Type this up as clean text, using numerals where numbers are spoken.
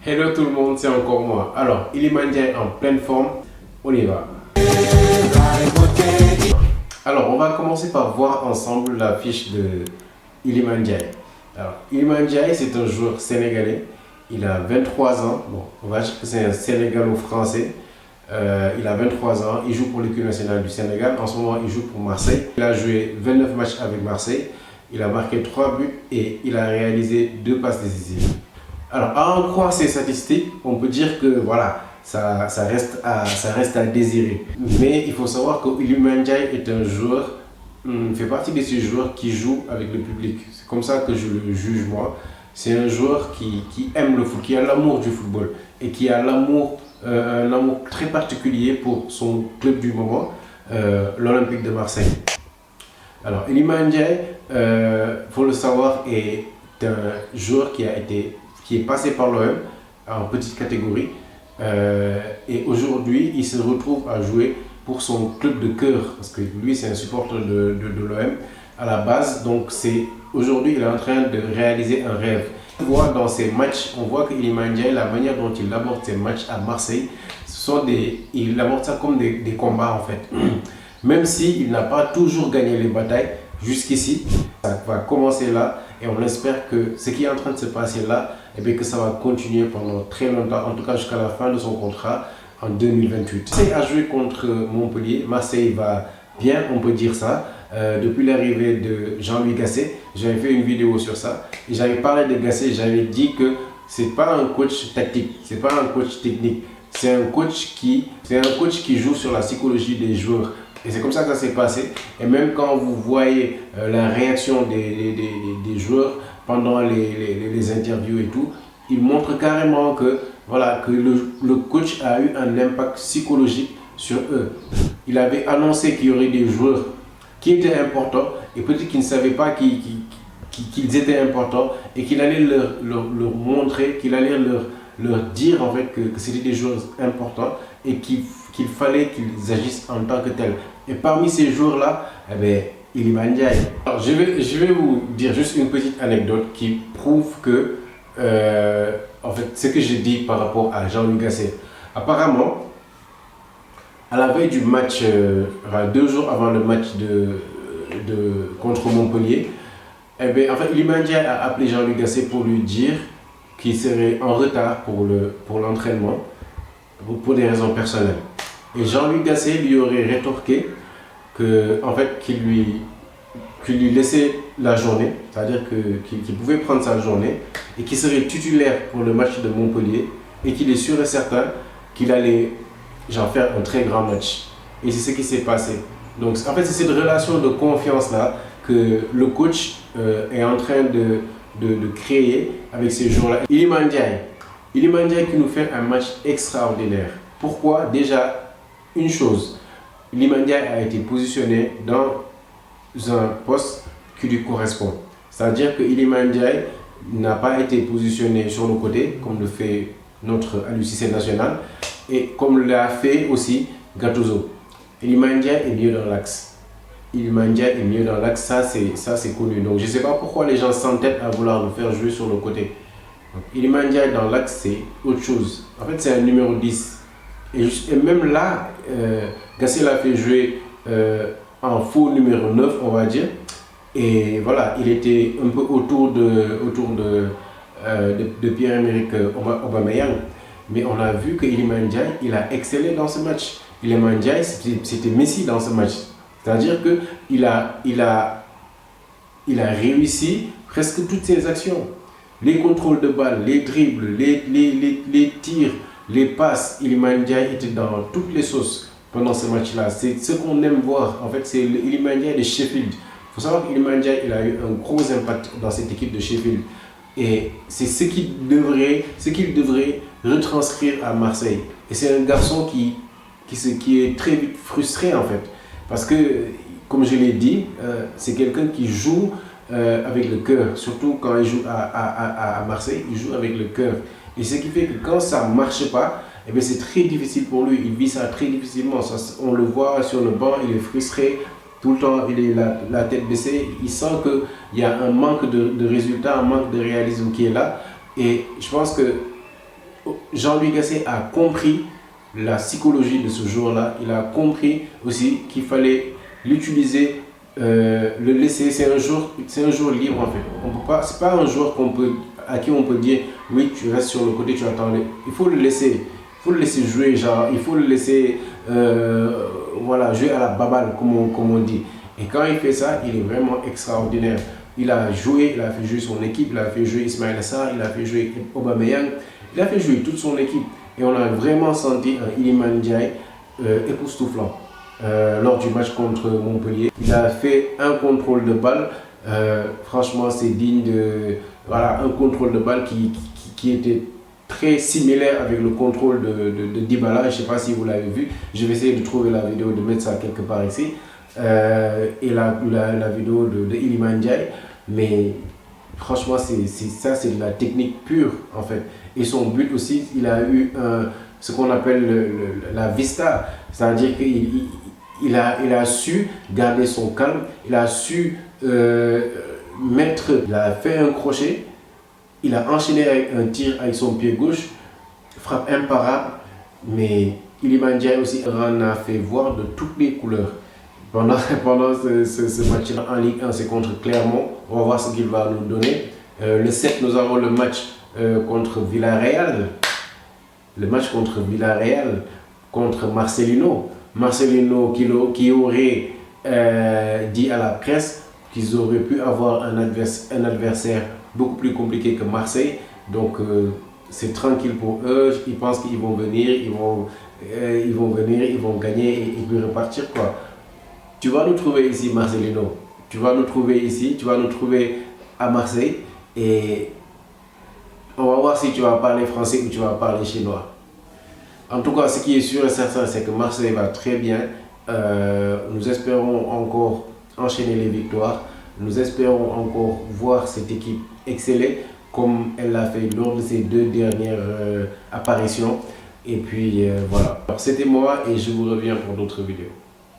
Hello tout le monde, c'est encore moi. Alors, Iliman Ndiaye en pleine forme, on y va. Alors, on va commencer par voir ensemble la fiche de Iliman Ndiaye. Alors, Iliman Ndiaye, c'est un joueur sénégalais. Il a 23 ans. Bon, on va dire que c'est un Sénégalo-français. Il a 23 ans. Il joue pour l'équipe nationale du Sénégal. En ce moment, il joue pour Marseille. Il a joué 29 matchs avec Marseille. Il a marqué 3 buts et il a réalisé 2 passes décisives. Alors, à en croire ces statistiques, on peut dire que voilà, ça reste à désirer. Mais il faut savoir que Iliman Ndiaye est un joueur, fait partie de ces joueurs qui jouent avec le public. C'est comme ça que je le juge moi. C'est un joueur qui aime le foot, qui a l'amour du football et qui a un amour très particulier pour son club du moment, l'Olympique de Marseille. Alors, Iliman Ndiaye, faut le savoir, est un joueur qui est passé par l'OM en petite catégorie et aujourd'hui il se retrouve à jouer pour son club de cœur parce que lui c'est un supporter de l'OM à la base, donc aujourd'hui il est en train de réaliser un rêve. On voit dans ses matchs, on voit que Iliman Ndiaye, la manière dont il aborde ses matchs à Marseille, il aborde ça comme des combats en fait. Même s'il n'a pas toujours gagné les batailles jusqu'ici, ça va commencer là et on espère que ce qui est en train de se passer là, et bien que ça va continuer pendant très longtemps, en tout cas jusqu'à la fin de son contrat en 2028. Marseille a joué contre Montpellier. Marseille va bien, on peut dire ça. Depuis l'arrivée de Jean-Louis Gasset, j'avais fait une vidéo sur ça et j'avais parlé de Gasset. J'avais dit que c'est pas un coach tactique, c'est pas un coach technique, c'est un coach qui joue sur la psychologie des joueurs. Et c'est comme ça que ça s'est passé. Et même quand vous voyez la réaction des joueurs pendant les interviews et tout, il montre carrément que, voilà, que le coach a eu un impact psychologique sur eux. Il avait annoncé qu'il y aurait des joueurs qui étaient importants et peut-être qu'ils ne savaient pas qu'ils étaient importants et qu'il allait leur montrer, qu'il allait leur dire en fait que c'était des joueurs importants et qu'il fallait qu'ils agissent en tant que tels. Et parmi ces joueurs-là, eh bien, Iliman Ndiaye. Alors, je vais vous dire juste une petite anecdote qui prouve que, en fait, ce que j'ai dit par rapport à Jean-Louis Gasset. Apparemment, à la veille du match, 2 jours avant le match contre Montpellier, eh bien, en fait, Iliman Ndiaye a appelé Jean-Louis Gasset pour lui dire qu'il serait en retard pour l'entraînement, pour des raisons personnelles. Et Jean-Louis Gasset lui aurait rétorqué qu'il lui laissait la journée, c'est-à-dire qu'il pouvait prendre sa journée et qu'il serait titulaire pour le match de Montpellier et qu'il est sûr et certain qu'il allait faire un très grand match. Et c'est ce qui s'est passé. Donc en fait c'est cette relation de confiance-là que le coach est en train de créer avec ces joueurs-là. Iliman Ndiaye qui nous fait un match extraordinaire. Pourquoi? Déjà, une chose, Iliman Ndiaye a été positionné dans un poste qui lui correspond. C'est-à-dire que Iliman Ndiaye n'a pas été positionné sur le côté, comme le fait notre Aliou Cissé national, et comme l'a fait aussi Gattuso. Iliman Ndiaye est mieux dans l'axe. Iliman Ndiaye est mieux dans l'axe, ça c'est connu. Donc je ne sais pas pourquoi les gens s'entêtent à vouloir le faire jouer sur le côté. Donc, Iliman Ndiaye dans l'axe, c'est autre chose. En fait, c'est un numéro 10. Et même là, Gasset l'a fait jouer en faux numéro 9, on va dire. Et voilà, il était un peu autour de Pierre-Emerick Aubameyang. Mais on a vu que Iliman Ndiaye, il a excellé dans ce match. Iliman Ndiaye, c'était Messi dans ce match. C'est-à-dire qu'il a réussi presque toutes ses actions. Les contrôles de balles, les dribbles, les tirs, les passes. Iliman Ndiaye était dans toutes les sauces pendant ce match-là. C'est ce qu'on aime voir. En fait, c'est Iliman Ndiaye de Sheffield. Il faut savoir qu'Iliman Ndiaye, il a eu un gros impact dans cette équipe de Sheffield. Et c'est ce qu'il devrait retranscrire à Marseille. Et c'est un garçon qui est très vite frustré en fait. Parce que, comme je l'ai dit, c'est quelqu'un qui joue avec le cœur. Surtout quand il joue à Marseille, il joue avec le cœur. Et ce qui fait que quand ça ne marche pas, eh bien c'est très difficile pour lui. Il vit ça très difficilement. Ça, on le voit sur le banc, il est frustré. Tout le temps, il est la tête baissée. Il sent qu'il y a un manque de résultats, un manque de réalisme qui est là. Et je pense que Jean-Louis Gasset a compris la psychologie de ce joueur-là. Il a compris aussi qu'il fallait l'utiliser, le laisser. C'est un joueur libre en fait. On peut pas, c'est pas un joueur à qui on peut dire oui, tu restes sur le côté, tu attends. Il faut le laisser. Il faut le laisser jouer, genre, il faut le laisser voilà, jouer à la baballe, comme on dit. Et quand il fait ça, il est vraiment extraordinaire. Il a fait jouer son équipe, il a fait jouer Ismaïla Sarr, il a fait jouer Aubameyang, il a fait jouer toute son équipe. Et on a vraiment senti un Iliman Ndiaye époustouflant lors du match contre Montpellier. Il a fait un contrôle de balle, franchement c'est digne de... Voilà, un contrôle de balle qui était très similaire avec le contrôle de Dybala. Je ne sais pas si vous l'avez vu, je vais essayer de trouver la vidéo, de mettre ça quelque part ici. Et la vidéo de Iliman Ndiaye, mais franchement c'est de la technique pure en fait. Et son but aussi, il a eu ce qu'on appelle la vista, c'est-à-dire qu'il a su garder son calme, il a su il a fait un crochet, il a enchaîné avec un tir avec son pied gauche, frappe imparable, mais Iliman Ndiaye aussi en a fait voir de toutes les couleurs. Pendant ce match-là en Ligue 1, c'est contre Clermont. On va voir ce qu'il va nous donner. Le 7, nous avons le match contre Villarreal. Le match contre Villarreal, contre Marcelino. Marcelino qui aurait dit à la presse qu'ils auraient pu avoir un adversaire beaucoup plus compliqué que Marseille. Donc c'est tranquille pour eux. Ils pensent qu'ils vont venir, ils vont gagner et puis repartir quoi. Tu vas nous trouver ici, Marcelino. Tu vas nous trouver ici, tu vas nous trouver à Marseille. Et on va voir si tu vas parler français ou tu vas parler chinois. En tout cas, ce qui est sûr et certain, c'est que Marseille va très bien. Nous espérons encore enchaîner les victoires. Nous espérons encore voir cette équipe exceller comme elle l'a fait lors de ses 2 dernières apparitions. Et puis voilà. Alors c'était moi et je vous reviens pour d'autres vidéos.